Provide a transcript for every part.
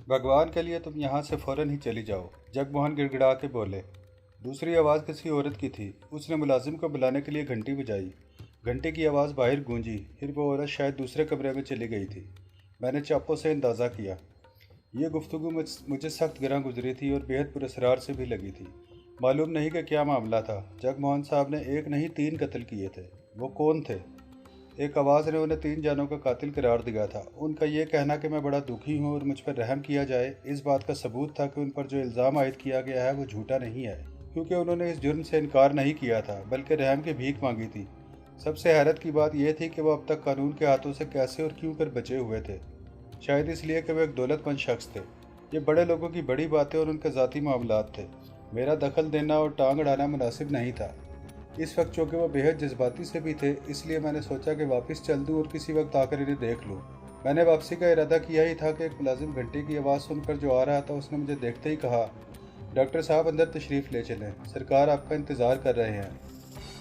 भगवान के लिए तुम यहाँ से फौरन ही चली जाओ, जगमोहन गिड़गिड़ा के बोले। दूसरी आवाज़ किसी औरत की थी। उसने मुलाजिम को बुलाने के लिए घंटी बजाई। घंटे की आवाज़ बाहर गूंजी। फिर वो औरत शायद दूसरे कमरे में चली गई थी। मैंने चापों से अंदाज़ा किया। ये गुफ्तगू मुझे सख्त गिरा गुजरी थी और बेहद पुरस्कार से भी लगी थी। मालूम नहीं कि क्या मामला था। जगमोहन साहब ने एक नहीं 3 कत्ल किए थे। वो कौन थे? एक आवाज़ ने उन्हें 3 जानों का कातिल करार दिया था। उनका ये कहना कि मैं बड़ा दुखी हूँ और मुझ पर रहम किया जाए, इस बात का सबूत था कि उन पर जो इल्ज़ाम आयद किया गया है वो झूठा नहीं है, क्योंकि उन्होंने इस जुर्म से इनकार नहीं किया था बल्कि रहम की भीख मांगी थी। सबसे हैरत की बात यह थी कि वो अब तक कानून के हाथों से कैसे और क्यों कर बचे हुए थे। शायद इसलिए कि वो एक दौलतमंद शख्स थे। ये बड़े लोगों की बड़ी बातें और उनके ज़ाती मामलात थे। मेरा दखल देना और टांग अड़ाना मुनासिब नहीं था। इस वक्त चूँकि वो बेहद जज्बाती से भी थे, इसलिए मैंने सोचा कि वापस चल दूँ और किसी वक्त आकर इन्हें देख लूँ। मैंने वापसी का इरादा किया ही था कि एक मुलाजिम घंटे की आवाज़ सुनकर जो आ रहा था उसने मुझे देखते ही कहा, डॉक्टर साहब अंदर तशरीफ़ ले चलें, सरकार आपका इंतज़ार कर रहे हैं।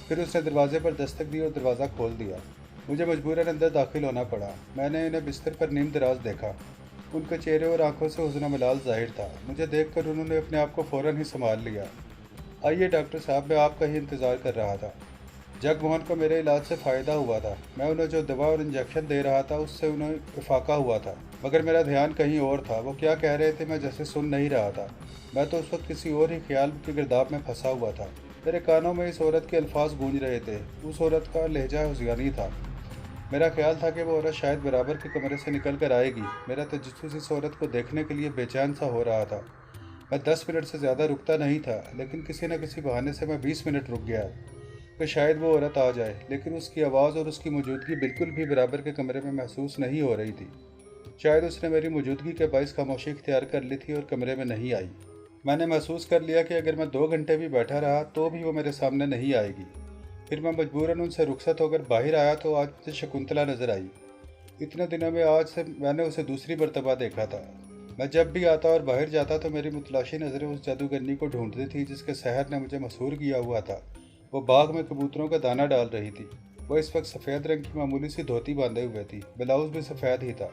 फिर उसने दरवाजे पर दस्तक दी और दरवाज़ा खोल दिया। मुझे मजबूरन अंदर दाखिल होना पड़ा। मैंने इन्हें बिस्तर पर नीम दराज देखा। उनके चेहरे और आंखों से हुस्न मलाल जाहिर था। मुझे देखकर उन्होंने अपने आप को फ़ौरन ही संभाल लिया। आइए डॉक्टर साहब, मैं आपका ही इंतज़ार कर रहा था। जगमोहन को मेरे इलाज से फ़ायदा हुआ था। मैं उन्हें जो दवा और इंजेक्शन दे रहा था उससे उन्हें इफाका हुआ था, मगर मेरा ध्यान कहीं और था। वो क्या कह रहे थे मैं जैसे सुन नहीं रहा था। मैं तो उस वक्त किसी और ही ख्याल की गिरदाब में फंसा हुआ था। मेरे कानों में इस औरत के अल्फाज गूंज रहे थे। उस औरत का लहजा हुज़ियानी था। मेरा ख्याल था कि वो औरत शायद बराबर के कमरे से निकल कर आएगी। मेरा तजस्सुस इस औरत को देखने के लिए बेचैन सा हो रहा था। मैं 10 मिनट से ज़्यादा रुकता नहीं था, लेकिन किसी न किसी बहाने से मैं 20 मिनट रुक गया कि शायद वो औरत आ जाए, लेकिन उसकी आवाज़ और उसकी मौजूदगी बिल्कुल भी बराबर के कमरे में महसूस नहीं हो रही थी। शायद उसने मेरी मौजूदगी के बायस खामोशी इख्तियार कर ली थी और कमरे में नहीं आई। मैंने महसूस कर लिया कि अगर मैं 2 घंटे भी बैठा रहा तो भी वो मेरे सामने नहीं आएगी। फिर मैं मजबूरन उनसे रुखसत होकर बाहर आया तो आज मुझे शकुंतला नजर आई। इतने दिनों में आज से मैंने उसे दूसरी मरतबा देखा था। मैं जब भी आता और बाहर जाता तो मेरी मुतलाशी नज़रें उस जादूगरनी को ढूंढती थी जिसके सहर ने मुझे मशहूर किया हुआ था। वो बाग में कबूतरों का दाना डाल रही थी। वो इस वक्त सफ़ेद रंग की मामूली सी धोती बांधे हुए थी। ब्लाउज भी सफ़ेद ही था,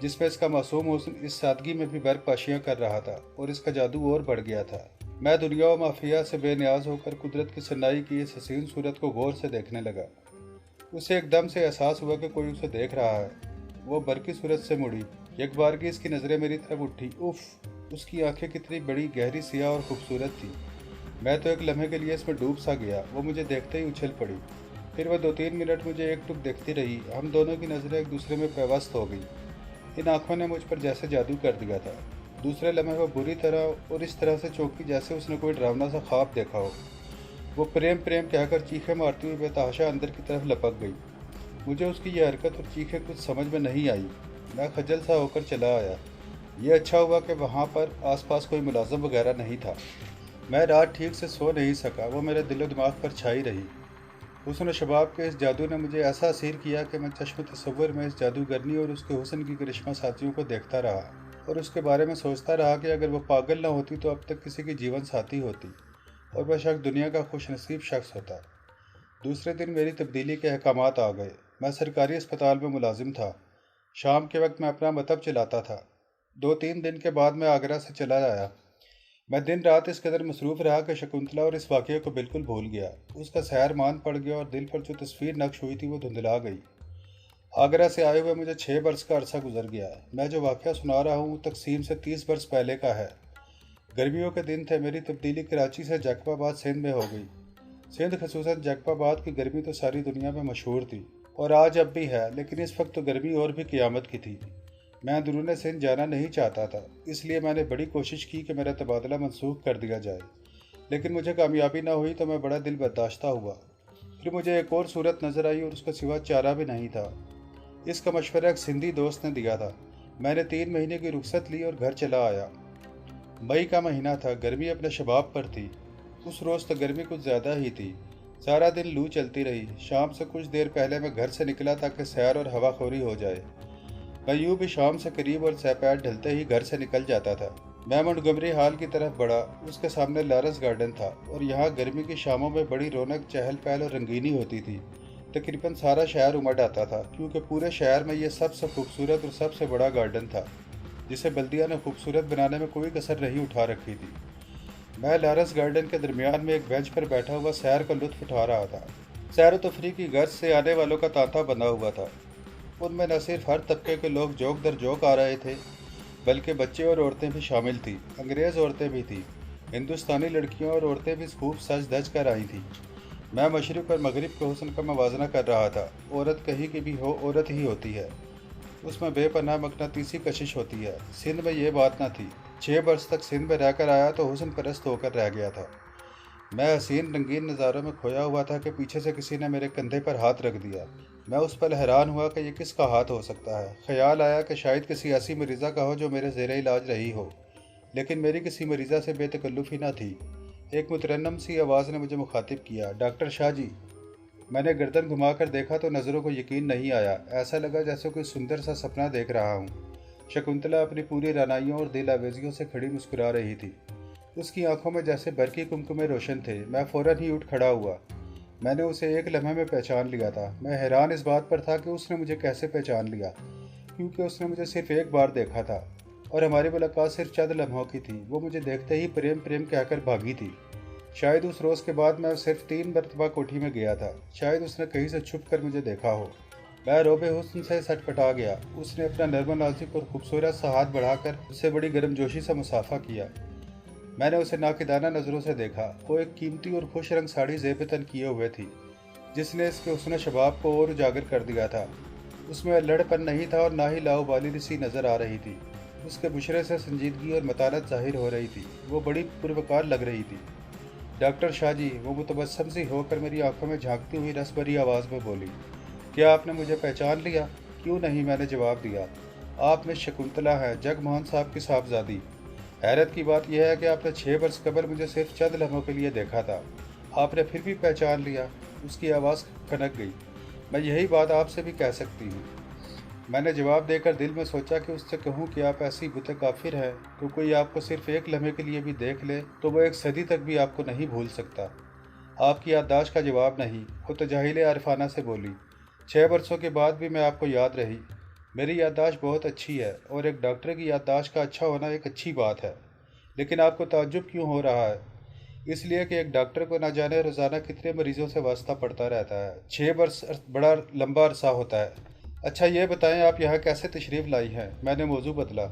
जिसमें इसका मासूम हुस्न इस सादगी में भी बर्कपाशियाँ कर रहा था और इसका जादू और बढ़ गया था। मैं दुनिया व माफिया से बेनियाज होकर कुदरत की सन्नाई की इस हसीन सूरत को गौर से देखने लगा। उसे एकदम से एहसास हुआ कि कोई उसे देख रहा है। वो बरकी सूरत से मुड़ी। एक बार की इसकी नज़रें मेरी तरफ उठी। उफ! उसकी आंखें कितनी बड़ी, गहरी, सियाह और खूबसूरत थी। मैं तो एक लम्हे के लिए इसमें डूब सा गया। वो मुझे देखते ही उछल पड़ी। फिर वह 2-3 मिनट मुझे एकटुक देखती रही। हम दोनों की नज़रें एक दूसरे में पेवस्त हो गई। इन आंखों ने मुझ पर जैसे जादू कर दिया था। दूसरे लम्हे वो बुरी तरह और इस तरह से चौंकी जैसे उसने कोई डरावना सा ख्वाब देखा हो। वो प्रेम प्रेम कहकर चीखें मारती हुई बेतहाशा अंदर की तरफ लपक गई। मुझे उसकी यह हरकत और चीखें कुछ समझ में नहीं आई। मैं खजल सा होकर चला आया। ये अच्छा हुआ कि वहाँ पर आसपास कोई मुलाजिम वगैरह नहीं था। मैं रात ठीक से सो नहीं सका। वो मेरे दिलो दिमाग पर छाई रही। हुस्न शबाब के इस जादू ने मुझे ऐसा असीर किया कि मैं चश्म तसव्वुर में इस जादूगरनी और उसके हुस्न की करिश्मा साथियों को देखता रहा और उसके बारे में सोचता रहा कि अगर वो पागल न होती तो अब तक किसी की जीवन साथी होती और वह शख्स दुनिया का खुशनसीब शख्स होता। दूसरे दिन मेरी तब्दीली के अहकामात आ गए। मैं सरकारी अस्पताल में मुलाजिम था। शाम के वक्त मैं अपना मतब चलाता था। 2-3 दिन के बाद मैं आगरा से चला आया। मैं दिन रात इस कदर मसरूफ़ रहा कि शकुंतला और इस वाक़े को बिल्कुल भूल गया। उसका सैर मान पड़ गया और दिल पर जो तस्वीर नक्श हुई थी वो धुंधला गई। आगरा से आए हुए मुझे 6 बरस का अरसा गुजर गया है। मैं जो वाक़या सुना रहा हूँ तकसीम से 30 बरस पहले का है। गर्मियों के दिन थे। मेरी तब्दीली कराची से जैकबाबाद सिंध में हो गई। सिंध खसूसन जैकबाबाद की गर्मी तो सारी दुनिया में मशहूर थी और आज अब भी है, लेकिन इस वक्त तो गर्मी और भी क़यामत की थी। मैं अंदरूने सिंध जाना नहीं चाहता था, इसलिए मैंने बड़ी कोशिश की कि मेरा तबादला मनसूख कर दिया जाए, लेकिन मुझे कामयाबी ना हुई तो मैं बड़ा दिल बर्दाश्ता हुआ। फिर मुझे एक और सूरत नज़र आई और उसका सिवा चारा भी नहीं था। इसका मशवरा एक सिंधी दोस्त ने दिया था। मैंने 3 महीने की रुखसत ली और घर चला आया। मई का महीना था। गर्मी अपने शबाब पर थी। उस रोज़ तो गर्मी कुछ ज़्यादा ही थी। सारा दिन लू चलती रही। शाम से कुछ देर पहले मैं घर से निकला ताकि सैर और हवाखोरी हो जाए। मैं यूँ भी शाम से करीब और सैपैट ढलते ही घर से निकल जाता था। मैं मोंटगोमरी हॉल की तरफ बढ़ा। उसके सामने लॉरेंस गार्डन था और यहाँ गर्मी की शामों में बड़ी रौनक, चहल पहल और रंगीनी होती थी। तकरीबन सारा शहर उमड़ आता था, क्योंकि पूरे शहर में यह सबसे खूबसूरत और सबसे बड़ा गार्डन था। जिसे बल्दिया ने खूबसूरत बनाने में कोई कसर नहीं उठा रखी थी। मैं लॉरेंस गार्डन के दरमियान में एक बेंच पर बैठा हुआ सैर का लुत्फ उठा रहा था। सैर व तफरी की गर्ज से आने वालों का तांता बंधा हुआ था। उनमें न सिर्फ हर तबके के लोग जोक दर जोक आ रहे थे, बल्कि बच्चे और औरतें भी शामिल थीं। अंग्रेज़ औरतें भी थीं। हिंदुस्तानी लड़कियां और औरतें भी खूब सज धज कर आई थीं। मैं मशरिक़ और मगरिब के हुस्न का मवाजना कर रहा था। औरत कहीं की भी हो, औरत ही होती है। उसमें बेपनाह मकनातीसी कशिश होती है। सिंध में ये बात न थी। 6 बरस तक सिंध में रहकर आया तो हुस्न परस्त होकर रह गया था। मैं हसीन रंगीन नज़ारों में खोया हुआ था कि पीछे से किसी ने मेरे कंधे पर हाथ रख दिया। मैं उस पर हैरान हुआ कि यह किसका हाथ हो सकता है। ख्याल आया कि शायद किसी ऐसी मरीज़ा का हो जो मेरे ज़ेरे इलाज रही हो, लेकिन मेरी किसी मरीज़ा से बेतकल्लुफ़ी न थी। एक मुतरन्नम सी आवाज़ ने मुझे मुखातिब किया, डॉक्टर शाह जी। मैंने गर्दन घुमाकर देखा तो नज़रों को यकीन नहीं आया। ऐसा लगा जैसे कोई सुंदर सा सपना देख रहा हूँ। शकुंतला अपनी पूरी रानाइयों और दिल आवेजियों से खड़ी मुस्कुरा रही थी। उसकी आंखों में जैसे बरकी कुमकुमे रोशन थे। मैं फ़ौरन ही उठ खड़ा हुआ। मैंने उसे एक लम्हे में पहचान लिया था। मैं हैरान इस बात पर था कि उसने मुझे कैसे पहचान लिया, क्योंकि उसने मुझे सिर्फ एक बार देखा था और हमारी मुलाकात सिर्फ चंद लम्हों की थी। वो मुझे देखते ही प्रेम प्रेम कहकर भागी थी। शायद उस रोज़ के बाद मैं सिर्फ 3 मरतबा कोठी में गया था। शायद उसने कहीं से छुप कर मुझे देखा हो। मैं रोबे हुस्न से सटपटा गया। उसने अपना नर्म नाजुक और खूबसूरत सा हाथ बढ़ाकर उससे बड़ी गर्मजोशी से मुसाफा किया। मैंने उसे नाकिदाना नज़रों से देखा। वो एक कीमती और खुश रंग साड़ी ज़ेब-ए-तन किए हुए थी, जिसने इसके हुस्न शबाब को और उजागर कर दिया था। उसमें अल्लड़पन नहीं था और ना ही लाउबाली सी नज़र आ रही थी। उसके बुशरे से संजीदगी और मतानत जाहिर हो रही थी। वो बड़ी पुरवकार लग रही थी। डॉक्टर शाह जी, वो मुतबस्सम सी होकर मेरी आंखों में झांकती हुई रस भरी आवाज़ में बोली, क्या आपने मुझे पहचान लिया? क्यों नहीं, मैंने जवाब दिया। आप मिस शकुंतला हैं, जगमोहन साहब की साहबजादी। हैरत की बात यह है कि आपने 6 बरस कबल मुझे सिर्फ चंद लम्हों के लिए देखा था। आपने फिर भी पहचान लिया। उसकी आवाज़ खनक गई। मैं यही बात आपसे भी कह सकती हूँ। मैंने जवाब देकर दिल में सोचा कि उससे कहूँ कि आप ऐसी बुत काफिर हैं तो कोई आपको सिर्फ एक लम्हे के लिए भी देख ले तो वो एक सदी तक भी आपको नहीं भूल सकता। आपकी याददाश्त का जवाब नहीं, वो तो जाहिल आरफाना से बोली। 6 बरसों के बाद भी मैं आपको याद रही। मेरी याददाश्त बहुत अच्छी है और एक डॉक्टर की याददाश्त का अच्छा होना एक अच्छी बात है। लेकिन आपको ताज्जुब क्यों हो रहा है? इसलिए कि एक डॉक्टर को न जाने रोज़ाना कितने मरीजों से वास्ता पड़ता रहता है। 6 बरस बड़ा लंबा अरसा होता है। अच्छा ये बताएं, आप यहाँ कैसे तशरीफ़ लाई हैं? मैंने मौजू बदला।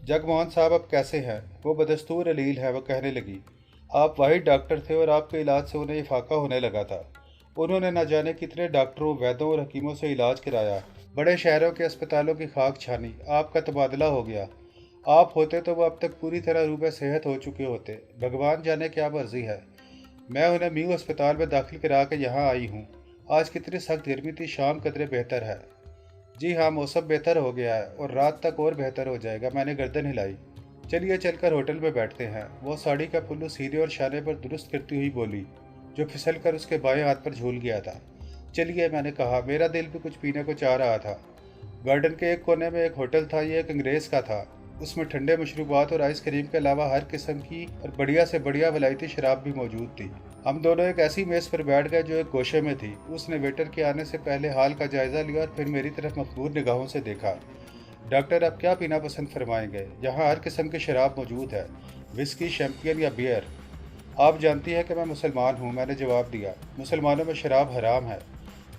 जगमोहन साहब अब कैसे हैं? वो बदस्तूर अलील है। वो कहने लगी, आप वाहिद डॉक्टर थे और आपके इलाज से उन्हें इफाका होने लगा था। उन्होंने न जाने कितने डॉक्टरों, वैद्यों और हकीमों से इलाज कराया। बड़े शहरों के अस्पतालों की खाक छानी। आपका तबादला हो गया। आप होते तो वो अब तक पूरी तरह रूबे सेहत हो चुके होते। भगवान जाने क्या मर्जी है। मैं उन्हें म्यू अस्पताल में दाखिल करा के यहाँ आई हूँ। आज कितनी सख्त गर्मी थी, शाम कदरे बेहतर है। जी हाँ, मौसम बेहतर हो गया है और रात तक और बेहतर हो जाएगा। मैंने गर्दन हिलाई। चलिए चलकर होटल में बैठते हैं। वो साड़ी का पुल्लू सीधे और शाने पर दुरुस्त करती हुई बोली, जो फिसल कर उसके बाएं हाथ पर झूल गया था। चलिए, मैंने कहा। मेरा दिल भी कुछ पीने को चाह रहा था। गार्डन के एक कोने में एक होटल था। ये एक अंग्रेज़ का था। उसमें ठंडे मशरूबात और आइसक्रीम के अलावा हर किस्म की और बढ़िया से बढ़िया वलायती शराब भी मौजूद थी। हम दोनों एक ऐसी मेज़ पर बैठ गए जो एक गोशे में थी। उसने वेटर के आने से पहले हाल का जायज़ा लिया और फिर मेरी तरफ मखबूर निगाहों से देखा। डॉक्टर, आप क्या पीना पसंद फरमाएंगे? यहाँ हर किस्म की शराब मौजूद है, विस्की, शैम्पियन या बियर। आप जानती हैं कि मैं मुसलमान हूँ, मैंने जवाब दिया। मुसलमानों में शराब हराम है,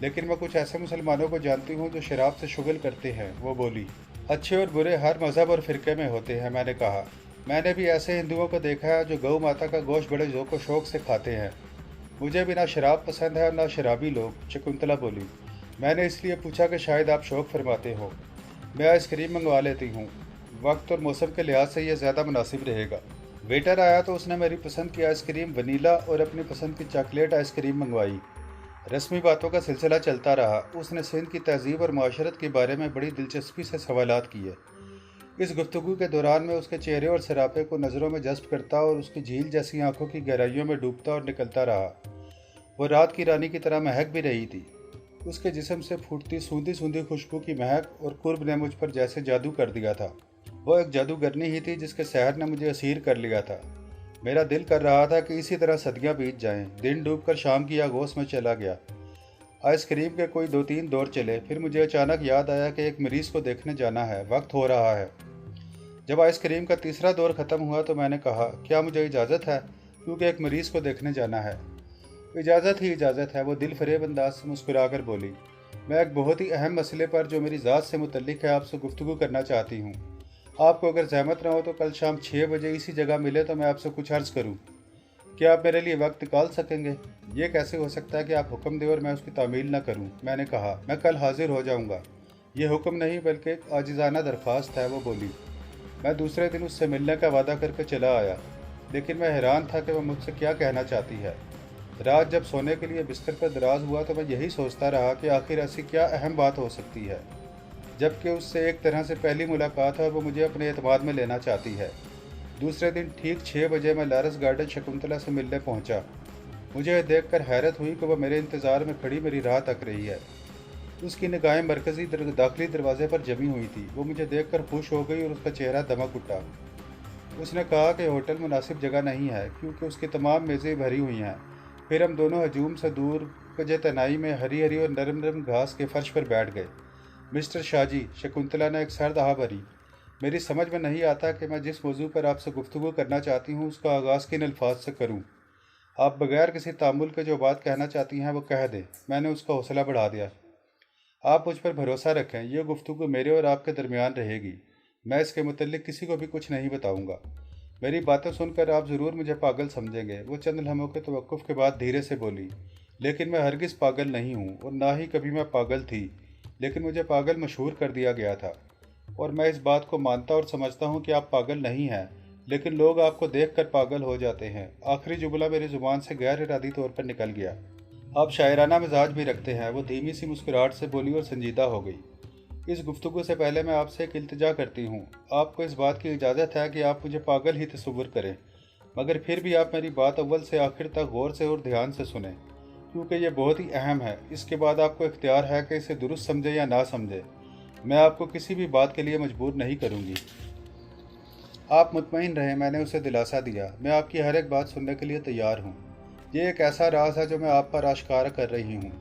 लेकिन मैं कुछ ऐसे मुसलमानों को जानती हूँ जो शराब से शुगल करते हैं। वो बोली, अच्छे और बुरे हर मज़हब और फ़िरके में होते हैं। मैंने कहा, मैंने भी ऐसे हिंदुओं को देखा है जो गौ माता का गोश्त बड़े ज़ौक़ व शौक़ से खाते हैं। मुझे भी ना शराब पसंद है और ना शराबी लोग। शकुंतला बोली, मैंने इसलिए पूछा कि शायद आप शौक़ फरमाते हो। मैं आइसक्रीम मंगवा लेती हूँ। वक्त और मौसम के लिहाज से यह ज़्यादा मुनासिब रहेगा। वेटर आया तो उसने मेरी पसंद की आइसक्रीम वनीला और अपनी पसंद की चॉकलेट आइसक्रीम मंगवाई। रस्मी बातों का सिलसिला चलता रहा। उसने सिंध की तहजीब और माशरत के बारे में बड़ी दिलचस्पी से सवालात किए। इस गुफ्तगू के दौरान मैं उसके चेहरे और सरापे को नज़रों में जज्ब करता और उसकी झील जैसी आंखों की गहराइयों में डूबता और निकलता रहा। वो रात की रानी की तरह महक भी रही थी। उसके जिस्म से फूटती सूंधी सूंधी खुशबू की महक और कुर्ब ने मुझ पर जैसे जादू कर दिया था। वो एक जादूगरनी ही थी जिसके सहर ने मुझे असीर कर लिया था। मेरा दिल कर रहा था कि इसी तरह सदियां बीत जाएं। दिन डूबकर शाम की आगोश में चला गया। आइसक्रीम के कोई 2-3 दौर चले, फिर मुझे अचानक याद आया कि एक मरीज़ को देखने जाना है। वक्त हो रहा है। जब आइसक्रीम का तीसरा दौर ख़त्म हुआ तो मैंने कहा, क्या मुझे इजाज़त है, क्योंकि एक मरीज़ को देखने जाना है। इजाज़त ही इजाज़त है, वो दिल फरेब अंदाज से मुस्कुरा कर बोली। मैं एक बहुत ही अहम मसले पर जो मेरी ज़ात से मुतल्लिक है आपसे गुफ्तगू करना चाहती हूँ। आपको अगर जहमत ना हो तो कल शाम 6 बजे इसी जगह मिले तो मैं आपसे कुछ अर्ज़ करूँ। क्या आप मेरे लिए वक्त निकाल सकेंगे? ये कैसे हो सकता है कि आप हुक्म दें और मैं उसकी तामील ना करूँ? मैंने कहा, मैं कल हाजिर हो जाऊँगा। ये हुक्म नहीं बल्कि एक आजिज़ाना दरख्वास्त है, वो बोली। मैं दूसरे दिन उससे मिलने का वादा करके चला आया, लेकिन मैं हैरान था कि वह मुझसे क्या कहना चाहती है। रात जब सोने के लिए बिस्तर पर दराज हुआ तो मैं यही सोचता रहा कि आखिर ऐसी क्या अहम बात हो सकती है, जबकि उससे एक तरह से पहली मुलाकात है और वो मुझे अपने एतमाद में लेना चाहती है। दूसरे दिन ठीक 6 बजे मैं लारस गार्डन शकुंतला से मिलने पहुंचा। मुझे यह देखकर हैरत हुई कि वह मेरे इंतज़ार में खड़ी मेरी राह तक रही है। उसकी निगाहें मरकज़ी दाखिली दरवाजे पर जमी हुई थी। वो मुझे देखकर खुश हो गई और उसका चेहरा दमक उठा। उसने कहा कि होटल मुनासिब जगह नहीं है क्योंकि उसकी तमाम मेज़ें भरी हुई हैं। फिर हम दोनों हजूम से दूर कजे तनाई में हरी हरी और नरम नरम घास के फर्श पर बैठ गए। मिस्टर शाहजी, शकुंतला ने एक सर्द आह भरी, मेरी समझ में नहीं आता कि मैं जिस मौजू पर आपसे गुफ्तगू करना चाहती हूँ उसका आगाज़ किन अल्फाज से करूँ। आप बगैर किसी तामुल के जो बात कहना चाहती हैं वो कह दें। मैंने उसका हौसला बढ़ा दिया। आप मुझ पर भरोसा रखें, यह गुफ्तगू मेरे और आपके दरमियान रहेगी। मैं इसके मुतल्लिक किसी को भी कुछ नहीं बताऊंगा। मेरी बातें सुनकर आप ज़रूर मुझे पागल समझेंगे। वो चंद लम्हों के तवक्कुफ़ के बाद धीरे से बोली, लेकिन मैं हरगिज़ पागल नहीं हूँ और ना ही कभी मैं पागल थी, लेकिन मुझे पागल मशहूर कर दिया गया था। और मैं इस बात को मानता और समझता हूँ कि आप पागल नहीं हैं, लेकिन लोग आपको देख कर पागल हो जाते हैं। आखिरी जुमला मेरी ज़ुबान से गैर इरादी तौर पर निकल गया। आप शायराना मिजाज भी रखते हैं, वो धीमी सी मुस्कुराहट से बोली और संजीदा हो गई। इस गुफ्तगू से पहले मैं आपसे एक इल्तिजा करती हूँ। आपको इस बात की इजाज़त है कि आप मुझे पागल ही तस्वुर करें, मगर फिर भी आप मेरी बात अव्वल से आखिर तक गौर से और ध्यान से सुने, क्योंकि यह बहुत ही अहम है। इसके बाद आपको इख्तियार है कि इसे दुरुस्त समझे या ना समझे। मैं आपको किसी भी बात के लिए मजबूर नहीं करूँगी। आप मुतमईन रहें, मैंने उसे दिलासा दिया। मैं आपकी हर एक बात सुनने के लिए तैयार हूँ। ये एक ऐसा राज है जो मैं आप पर आश्कार कर रही हूँ।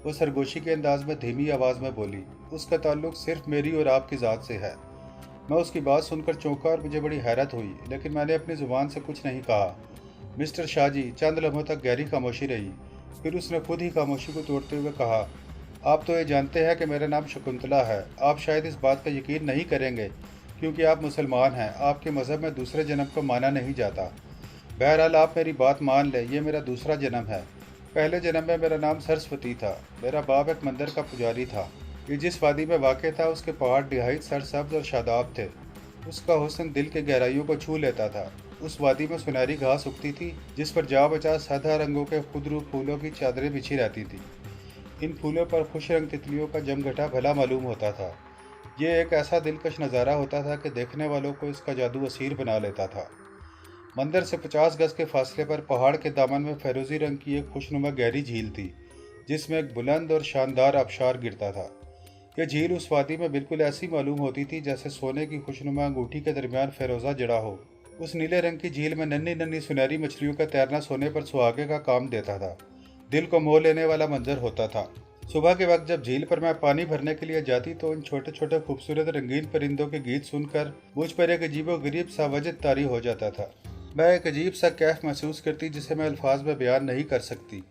वो सरगोशी के अंदाज में धीमी आवाज़ में बोली। उसका ताल्लुक सिर्फ मेरी और आपकी ज़ात से है। मैं उसकी बात सुनकर चौंका और मुझे बड़ी हैरत हुई, लेकिन मैंने अपनी ज़ुबान से कुछ नहीं कहा। मिस्टर शाहजी, चंद लम्हों तक गहरी खामोशी रही। फिर उसने खुद ही खामोशी को तोड़ते हुए कहा, आप तो ये जानते हैं कि मेरा नाम शकुंतला है। आप शायद इस बात का यकीन नहीं करेंगे क्योंकि आप मुसलमान हैं। आपके मज़हब में दूसरे जन्म को माना नहीं जाता। बहरहाल आप मेरी बात मान लें, ये मेरा दूसरा जन्म है। पहले जन्म में मेरा नाम सरस्वती था। मेरा बाप एक मंदिर का पुजारी था। ये जिस वादी में वाक़ था उसके पहाड़ निहायत सरसब्ज और शादाब थे। उसका हुस्न दिल के गहराइयों को छू लेता था। उस वादी में सुनहरी घास उगती थी जिस पर जा बचा सदा रंगों के खुदरू फूलों की चादरें बिछी रहती थी। इन फूलों पर खुश रंग तितलियों का जमघटा भला मालूम होता था। ये एक ऐसा दिलकश नज़ारा होता था कि देखने वालों को इसका जादू असीर बना लेता था। मंदिर से 50 गज के फासले पर पहाड़ के दामन में फैरोजी रंग की एक खुशनुमा गहरी झील थी, जिसमें एक बुलंद और शानदार आबशार गिरता था। यह झील उस वादी में बिल्कुल ऐसी मालूम होती थी जैसे सोने की खुशनुमा अंगूठी के दरमियान फेरोजा जड़ा हो। उस नीले रंग की झील में नन्ही नन्ही सुनहरी मछलियों का तैरना सोने पर सुहागे का काम देता था। दिल को मोह लेने वाला मंजर होता था। सुबह के वक्त जब झील पर मैं पानी भरने के लिए जाती तो इन छोटे छोटे खूबसूरत रंगीन परिंदों के गीत सुनकर मुझ पर एक अजीबो गरीब सा वजद तारी हो जाता था। मैं एक अजीब सा कैफ महसूस करती जिसे मैं अल्फाज में बयान नहीं कर सकती।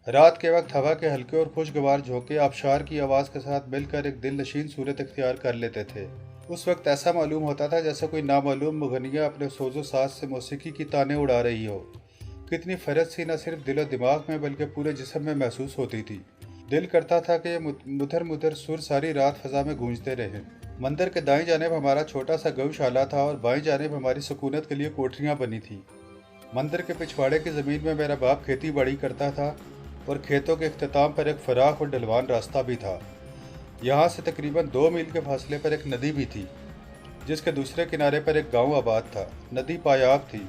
रात के वक्त हवा के हल्के और खुशगवार झोंके आबशार की आवाज़ के साथ मिलकर एक दिल नशीन सूरत इख्तियार कर लेते थे। उस वक्त ऐसा मालूम होता था जैसे कोई नामालूम मुगनिया अपने सोजो साज से मौसीकी की ताने उड़ा रही हो। कितनी फरज सी न सिर्फ दिलो दिमाग में बल्कि पूरे जिस्म में महसूस होती थी। दिल करता था कि ये मुधर मुधर सुर सारी रात फजा में गूंजते रहे। मंदिर के दाईं जानिब हमारा छोटा सा गौशाला था और बाईं जानिब हमारी सुकूनत के लिए कोठरियाँ बनी थी। मंदिर के पिछवाड़े की ज़मीन में मेरा बाप खेती बाड़ी करता था और खेतों के अख्ताम पर एक फराख और ढलवान रास्ता भी था। यहाँ से तकरीबन 2 मील के फासले पर एक नदी भी थी जिसके दूसरे किनारे पर एक गांव आबाद था। नदी पायाब थी।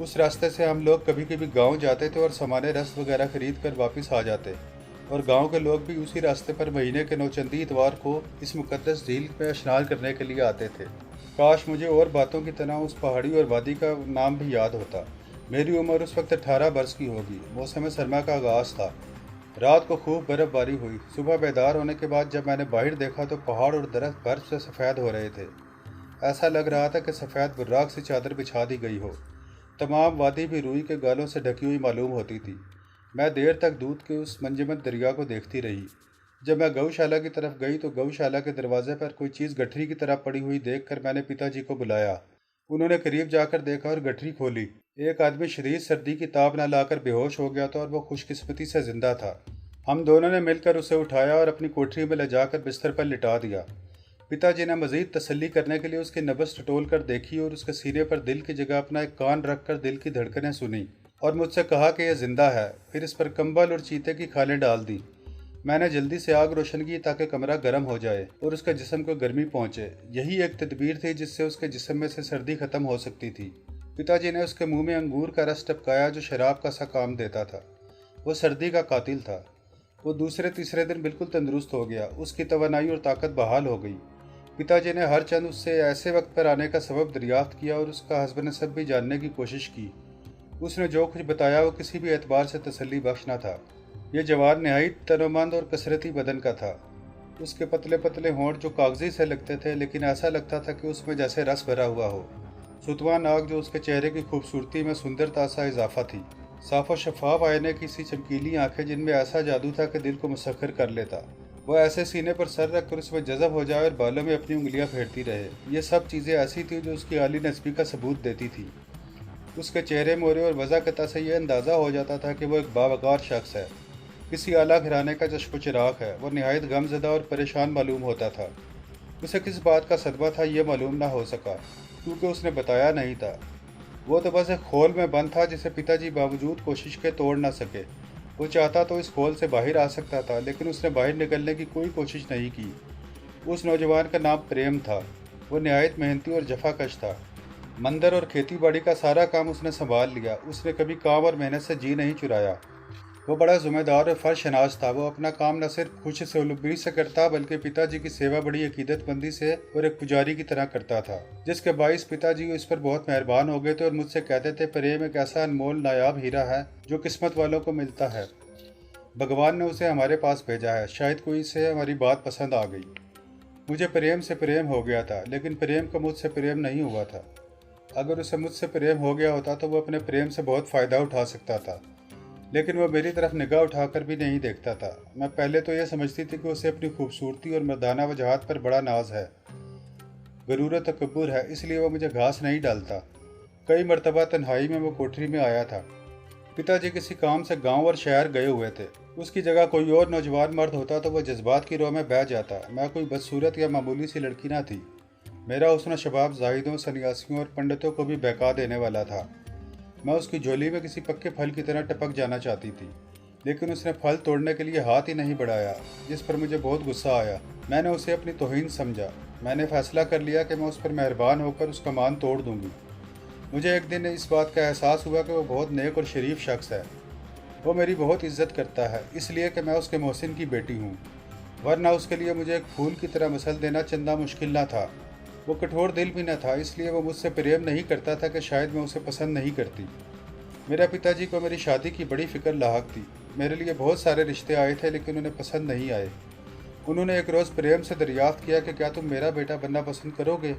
उस रास्ते से हम लोग कभी कभी गांव जाते थे और सामान्य रस वगैरह खरीद कर वापस आ जाते, और गांव के लोग भी उसी रास्ते पर महीने के नौचंदी इतवार को इस मुकद्दस झील में स्नान करने के लिए आते थे। काश मुझे और बातों की तरह उस पहाड़ी और वादी का नाम भी याद होता। मेरी उम्र उस वक्त 18 बरस की होगी। मौसम सरमा का आगाज़ था। रात को खूब बर्फ़बारी हुई। सुबह बेदार होने के बाद जब मैंने बाहर देखा तो पहाड़ और दरख्त बर्फ से सफ़ेद हो रहे थे। ऐसा लग रहा था कि सफ़ेद बुर्राक से चादर बिछा दी गई हो। तमाम वादी भी रूई के गालों से ढकी हुई मालूम होती थी। मैं देर तक दूध के उस मंजमद दरिया को देखती रही। जब मैं गौशाला की तरफ गई तो गौशाला के दरवाजे पर कोई चीज़ गठरी की तरह पड़ी हुई देखकर मैंने पिताजी को बुलाया। उन्होंने करीब जाकर देखा और गठरी खोली। एक आदमी शदीद सर्दी की ताप न लाकर बेहोश हो गया था और वो खुशकिस्मती से जिंदा था। हम दोनों ने मिलकर उसे उठाया और अपनी कोठरी में ले जाकर बिस्तर पर लिटा दिया। पिताजी ने मजीद तसल्ली करने के लिए उसकी नब्ज़ टटोल कर देखी और उसके सीने पर दिल की जगह अपना एक कान रख कर दिल की धड़कनें सुनी और मुझसे कहा कि यह जिंदा है। फिर इस पर कंबल और चीते की खालें डाल दी। मैंने जल्दी से आग रोशन की ताकि कमरा गर्म हो जाए और उसके जिस्म को गर्मी पहुंचे। यही एक तदबीर थी जिससे उसके जिस्म में से सर्दी खत्म हो सकती थी। पिताजी ने उसके मुंह में अंगूर का रस टपकाया जो शराब का सा काम देता था। वो सर्दी का कातिल था। वो दूसरे तीसरे दिन बिल्कुल तंदुरुस्त हो गया। उसकी तवानाई और ताकत बहाल हो गई। पिताजी ने हर चंद उससे ऐसे वक्त पर आने का सबब दरियाफ्त किया और उसका हस्ब नसब भी जानने की कोशिश की। उसने जो कुछ बताया वो किसी भी एतबार से तसल्ली बख्श न था। यह जवान नहायत तनोमंद और कसरती बदन का था। उसके पतले पतले होंठ जो कागजी से लगते थे, लेकिन ऐसा लगता था कि उसमें जैसे रस भरा हुआ हो। सुतवा नाक जो उसके चेहरे की खूबसूरती में सुंदरता सा इजाफा थी। साफ और शफाफ आईने की सी चमकीली आंखें जिनमें ऐसा जादू था कि दिल को मुसख्खर कर लेता। वह ऐसे सीने पर सर रख कर उसमें जज़ब हो जाए और बालों में अपनी उंगलियां फेरती रहे। ये सब चीज़ें ऐसी थी जो उसकी आली नस्बी का सबूत देती थी। उसके चेहरे मोहरे और वज़ाकता से यह अंदाज़ा हो जाता था कि वह एक बावकार शख्स है, किसी आला घराने का चश्म चिराग है। वह नहायत गमज़दा और परेशान मालूम होता था। उसे किस बात का सदमा था यह मालूम ना हो सका, क्योंकि उसने बताया नहीं था। वो तो बस एक खोल में बंद था जिसे पिताजी बावजूद कोशिश के तोड़ ना सके। वो चाहता तो इस खोल से बाहर आ सकता था, लेकिन उसने बाहर निकलने की कोई कोशिश नहीं की। उस नौजवान का नाम प्रेम था। वो नहायत मेहनती और जफाकश था। मंदिर और खेती बाड़ी का सारा काम उसने संभाल लिया। उसने कभी काम और मेहनत से जी नहीं चुराया। वो बड़ा जिम्मेदार और फर्शनाज था। वो अपना काम न सिर्फ खुश सलूबी से करता, बल्कि पिताजी की सेवा बड़ी अकीदतमंदी से और एक पुजारी की तरह करता था, जिसके बाइस पिताजी इस पर बहुत मेहरबान हो गए थे और मुझसे कहते थे, प्रेम एक ऐसा अनमोल नायाब हीरा है जो किस्मत वालों को मिलता है। भगवान ने उसे हमारे पास भेजा है। शायद कोई से हमारी बात पसंद आ गई। मुझे प्रेम से प्रेम हो गया था, लेकिन प्रेम का मुझसे प्रेम नहीं हुआ था। अगर उसे मुझसे प्रेम हो गया होता तो वो अपने प्रेम से बहुत फ़ायदा उठा सकता था, लेकिन वह मेरी तरफ निगाह उठाकर भी नहीं देखता था। मैं पहले तो यह समझती थी कि उसे अपनी खूबसूरती और मर्दाना वजहात पर बड़ा नाज है, गरूर तकब्बुर है, इसलिए वह मुझे घास नहीं डालता। कई मरतबा तन्हाई में वो कोठरी में आया था। पिताजी किसी काम से गांव और शहर गए हुए थे। उसकी जगह कोई और नौजवान मर्द होता तो वह जज्बात की रोह में बह जाता। मैं कोई बदसूरत या मामूली सी लड़की ना थी। मेरा हुस्न शबाब जाहिदों, सन्यासियों और पंडितों को भी बहका देने वाला था। मैं उसकी झोली में किसी पक्के फल की तरह टपक जाना चाहती थी, लेकिन उसने फल तोड़ने के लिए हाथ ही नहीं बढ़ाया, जिस पर मुझे बहुत गुस्सा आया। मैंने उसे अपनी तौहीन समझा। मैंने फैसला कर लिया कि मैं उस पर मेहरबान होकर उसका मान तोड़ दूंगी। मुझे एक दिन इस बात का एहसास हुआ कि वो बहुत नेक और शरीफ शख्स है। वो मेरी बहुत इज्जत करता है, इसलिए कि मैं उसके मोहसिन की बेटी हूँ, वरना उसके लिए मुझे एक फूल की तरह मसल देना चंदा मुश्किल ना था। वो कठोर दिल भी न था, इसलिए वो मुझसे प्रेम नहीं करता था कि शायद मैं उसे पसंद नहीं करती। मेरा पिताजी को मेरी शादी की बड़ी फिक्र लाहक थी। मेरे लिए बहुत सारे रिश्ते आए थे, लेकिन उन्हें पसंद नहीं आए। उन्होंने एक रोज़ प्रेम से दरियाफ्त किया कि क्या तुम मेरा बेटा बनना पसंद करोगे।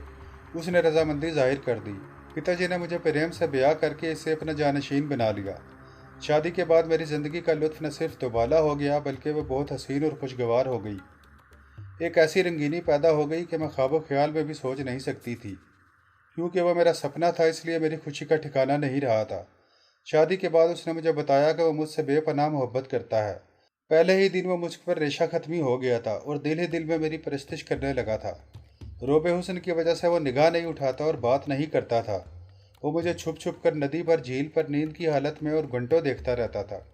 उसने रजामंदी जाहिर कर दी। पिताजी ने मुझे प्रेम से ब्याह करके इसे अपना जानशीन बना लिया। शादी के बाद मेरी ज़िंदगी का लुत्फ़ न सिर्फ दोबाला हो गया, बल्कि वह बहुत हसीन और खुशगवार हो गई। एक ऐसी रंगीनी पैदा हो गई कि मैं ख्वाबो ख्याल में भी सोच नहीं सकती थी। क्योंकि वह मेरा सपना था, इसलिए मेरी खुशी का ठिकाना नहीं रहा था। शादी के बाद उसने मुझे बताया कि वह मुझसे बेपनाह मोहब्बत करता है। पहले ही दिन वो मुझ पर रेशा खत्मी हो गया था और दिल ही दिल में मेरी परस्तिश करने लगा था। रोबे हुस्न की वजह से वो निगाह नहीं उठाता और बात नहीं करता था। वो मुझे छुप छुप कर नदी पर, झील पर नींद की हालत में और घंटों देखता रहता था।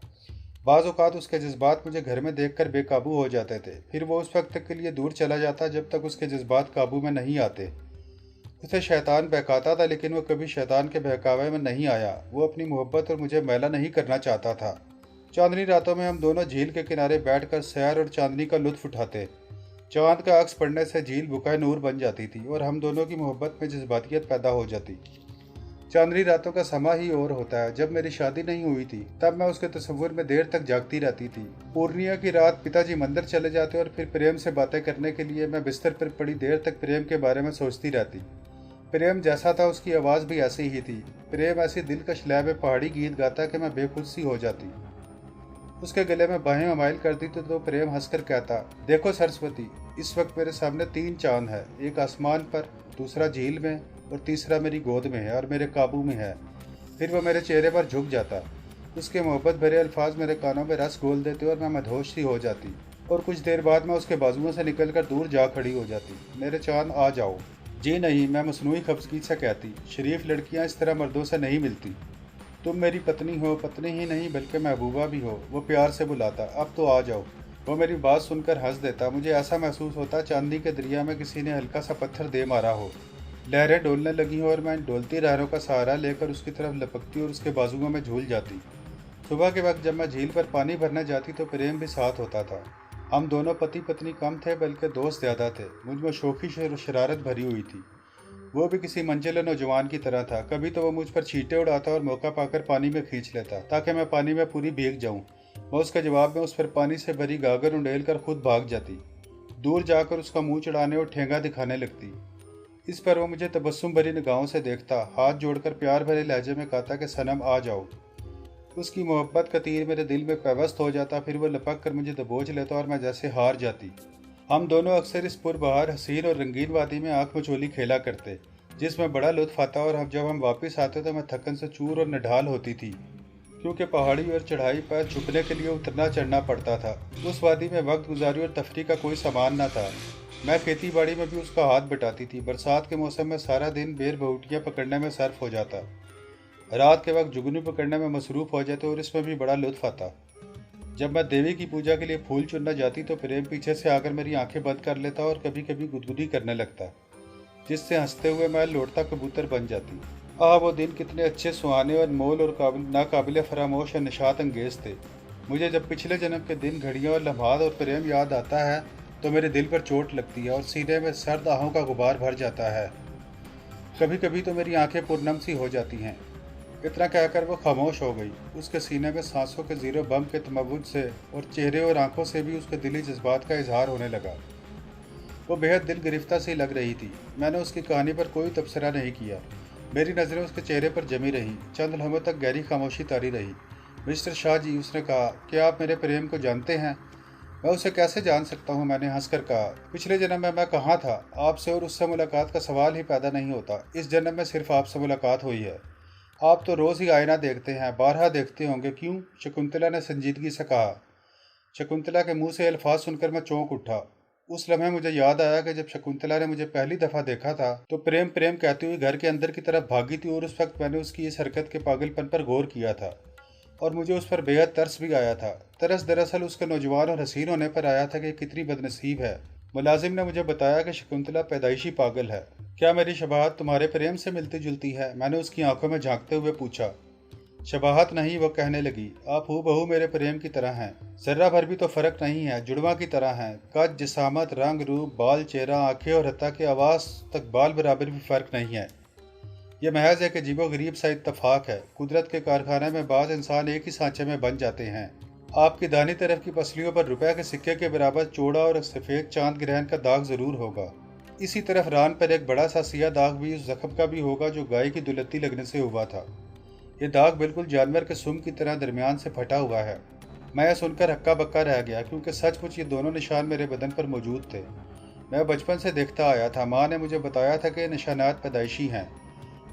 बाज़ औक़ात उसके जज्बात मुझे घर में देखकर बेकाबू हो जाते थे। फिर वो उस वक्त तक के लिए दूर चला जाता जब तक उसके जज्बात काबू में नहीं आते। उसे शैतान बहकाता था, लेकिन वो कभी शैतान के बहकावे में नहीं आया। वो अपनी मोहब्बत और मुझे मैला नहीं करना चाहता था। चांदनी रातों में हम दोनों झील के किनारे बैठकर सैर और चांदनी का लुत्फ़ उठाते। चांद का अक्स पड़ने से झील बुकाए नूर बन जाती थी और हम दोनों की मोहब्बत में जज्बातियत पैदा हो जाती। चांदनी रातों का समा ही और होता है। जब मेरी शादी नहीं हुई थी तब मैं उसके तस्वुर में देर तक जागती रहती थी। पूर्णिया की रात पिताजी मंदिर चले जाते और फिर प्रेम से बातें करने के लिए मैं बिस्तर पर पड़ी देर तक प्रेम के बारे में सोचती रहती। प्रेम जैसा था उसकी आवाज़ भी ऐसी ही थी। प्रेम ऐसी दिलकश लय में पहाड़ी गीत गाता कि मैं बेखुद सी हो जाती। उसके गले में बाहें हमाइल करती तो प्रेम हंसकर कहता, देखो सरस्वती, इस वक्त मेरे सामने 3 चांद है, एक आसमान पर, दूसरा झील में और तीसरा मेरी गोद में है और मेरे काबू में है। फिर वह मेरे चेहरे पर झुक जाता। उसके मोहब्बत भरे अल्फाज मेरे कानों में रस घोल देते और मैं मदहोश सी हो जाती और कुछ देर बाद मैं उसके बाजुओं से निकलकर दूर जा खड़ी हो जाती। मेरे चांद आ जाओ। जी नहीं, मैं मसनूई खफसगी से कहती, शरीफ लड़कियां इस तरह मर्दों से नहीं मिलती। तुम मेरी पत्नी हो, पत्नी ही नहीं बल्कि महबूबा भी हो। वो प्यार से बुलाता, अब तो आ जाओ। वो मेरी बात सुनकर हंस देता। मुझे ऐसा महसूस होता चांदी के दरिया में किसी ने हल्का सा पत्थर दे मारा हो। लहरें डोलने लगी हो और मैं डोलती लहरों का सहारा लेकर उसकी तरफ लपकती और उसके बाजुओं में झूल जाती। सुबह के वक्त जब मैं झील पर पानी भरने जाती तो प्रेम भी साथ होता था। हम दोनों पति पत्नी कम थे बल्कि दोस्त ज़्यादा थे। मुझ में शोखी शरारत भरी हुई थी। वो भी किसी मंजिल नौजवान की तरह था। कभी तो वो मुझ पर छींटे उड़ाता और मौका पाकर पानी में खींच लेता ताकि मैं पानी में पूरी भीग जाऊं। मैं उसके जवाब में उस पर पानी से भरी गागर उंडेल कर खुद भाग जाती। दूर जाकर उसका मुंह चढ़ाने और ठेंगा दिखाने लगती। इस पर वो मुझे तबस्सुम भरी निगाहों से देखता, हाथ जोड़कर प्यार भरे लहजे में कहता कि सनम आ जाओ। उसकी मोहब्बत का तीर मेरे दिल में पैवस्त हो जाता। फिर वो लपक कर मुझे दबोच लेता और मैं जैसे हार जाती। हम दोनों अक्सर इस पुरबहार हसीन और रंगीन वादी में आंख मचोली खेला करते, जिसमें बड़ा लुत्फ आता और जब हम वापस आते तो मैं थकन से चूर और निढाल होती थी, क्योंकि पहाड़ी और चढ़ाई पर छुपने के लिए उतरना चढ़ना पड़ता था। उस वादी में वक्त गुजारी और तफरी का कोई सामान न था। मैं खेती बाड़ी में भी उसका हाथ बटाती थी। बरसात के मौसम में सारा दिन बेर बहुटियाँ पकड़ने में सर्फ हो जाता। रात के वक्त जुगनू पकड़ने में मसरूफ़ हो जाते और इसमें भी बड़ा लुत्फ आता। जब मैं देवी की पूजा के लिए फूल चुनना जाती तो प्रेम पीछे से आकर मेरी आंखें बंद कर लेता और कभी कभी गुदगुदी करने लगता, जिससे हंसते हुए मैं लौटता कबूतर बन जाती। वो दिन कितने अच्छे, सुहाने और मोल और नाकाबिले फरामोश और निशात अंगेज थे। मुझे जब पिछले जन्म के दिन, घड़ियाँ और लम्हात और प्रेम याद आता है तो मेरे दिल पर चोट लगती है और सीने में सर्द आहों का गुबार भर जाता है। कभी कभी तो मेरी आंखें पुरनम सी हो जाती हैं। इतना कहकर वो खामोश हो गई। उसके सीने में सांसों के जीरो बम के तमव्वुज से और चेहरे और आंखों से भी उसके दिली जज्बात का इजहार होने लगा। वो बेहद दिल गिरफ्ता सी लग रही थी। मैंने उसकी कहानी पर कोई तबसरा नहीं किया। मेरी नज़रें उसके चेहरे पर जमी रहीं। चंद लम्हों तक गहरी खामोशी तारी रही। मिस्टर शाह जी, उसने कहा, क्या आप मेरे प्रेम को जानते हैं? मैं उसे कैसे जान सकता हूँ, मैंने हंसकर कहा। पिछले जन्म में मैं कहाँ था? आपसे और उससे मुलाकात का सवाल ही पैदा नहीं होता। इस जन्म में सिर्फ आपसे मुलाकात हुई है। आप तो रोज़ ही आईना देखते हैं, बारहा देखते होंगे, क्यों? शकुंतला ने संजीदगी से कहा। शकुंतला के मुंह से अल्फाज सुनकर मैं चौंक उठा। उस लम्हे मुझे याद आया कि जब शकुंतला ने मुझे पहली दफ़ा देखा था तो प्रेम प्रेम कहती हुई घर के अंदर की तरफ भागी थी और उस वक्त मैंने उसकी इस हरकत के पागलपन पर गौर किया था और मुझे उस पर बेहद तरस भी आया था। तरस दरअसल उसके नौजवान और हसीन होने पर आया था कि कितनी बदनसीब है। मुलाजिम ने मुझे बताया कि शकुंतला पैदाइशी पागल है। क्या मेरी शबाहत तुम्हारे प्रेम से मिलती जुलती है? मैंने उसकी आंखों में झांकते हुए पूछा। शबाहत नहीं, वो कहने लगी, आप हूबहू मेरे प्रेम की तरह हैं। जर्रा भर भी तो फर्क नहीं है, जुड़वा की तरह हैं। कद, जिसामत, रंग, रूप, बाल, चेहरा, आंखें और हत्ता के आवाज़ तक बाल बराबर भी फ़र्क नहीं है। यह महज एक अजीबो गरीब सा इत्तफाक है। कुदरत के कारखाने में बाज़ इंसान एक ही सांचे में बन जाते हैं। आपकी दानी तरफ की पसलियों पर रुपए के सिक्के के बराबर चौड़ा और सफ़ेद चांद ग्रहण का दाग ज़रूर होगा। इसी तरफ रान पर एक बड़ा सा सिया दाग भी उस जख्म का भी होगा जो गाय की दुलत्ती लगने से हुआ था। ये दाग बिल्कुल जानवर के सुम की तरह दरमियान से फटा हुआ है। मैं यह सुनकर हक्का बक्का रह गया, क्योंकि सचमुच ये दोनों निशान मेरे बदन पर मौजूद थे। मैं बचपन से देखता आया था। माँ ने मुझे बताया था कि निशानात पैदाइशी हैं।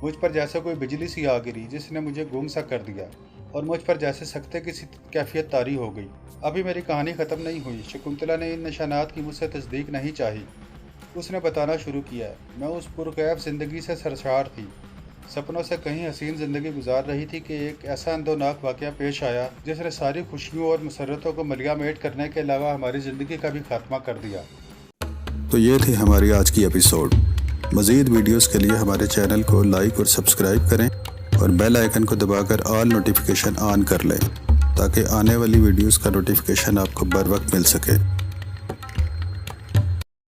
मुझ पर जैसे कोई बिजली सी आ गिरी जिसने मुझे गुम सा कर दिया और मुझ पर जैसे सख्ते की सी कैफियत तारी हो गई। अभी मेरी कहानी ख़त्म नहीं हुई। शकुंतला ने इन निशानात की मुझसे तस्दीक नहीं चाही। उसने बताना शुरू किया। मैं उस पुरकैफ ज़िंदगी से सरशार थी। सपनों से कहीं हसीन ज़िंदगी गुजार रही थी कि एक ऐसा अंदोनाक वाक़या पेश आया जिसने सारी खुशियों और मसरतों को मलियामेट करने के अलावा हमारी ज़िंदगी का भी खात्मा कर दिया। तो ये थी हमारी आज की एपिसोड। मज़ीद वीडियोस के लिए हमारे चैनल को लाइक और सब्सक्राइब करें और बेल आइकन को दबाकर ऑल नोटिफिकेशन ऑन कर लें ताकि आने वाली वीडियोस का नोटिफिकेशन आपको बर वक्त मिल सके।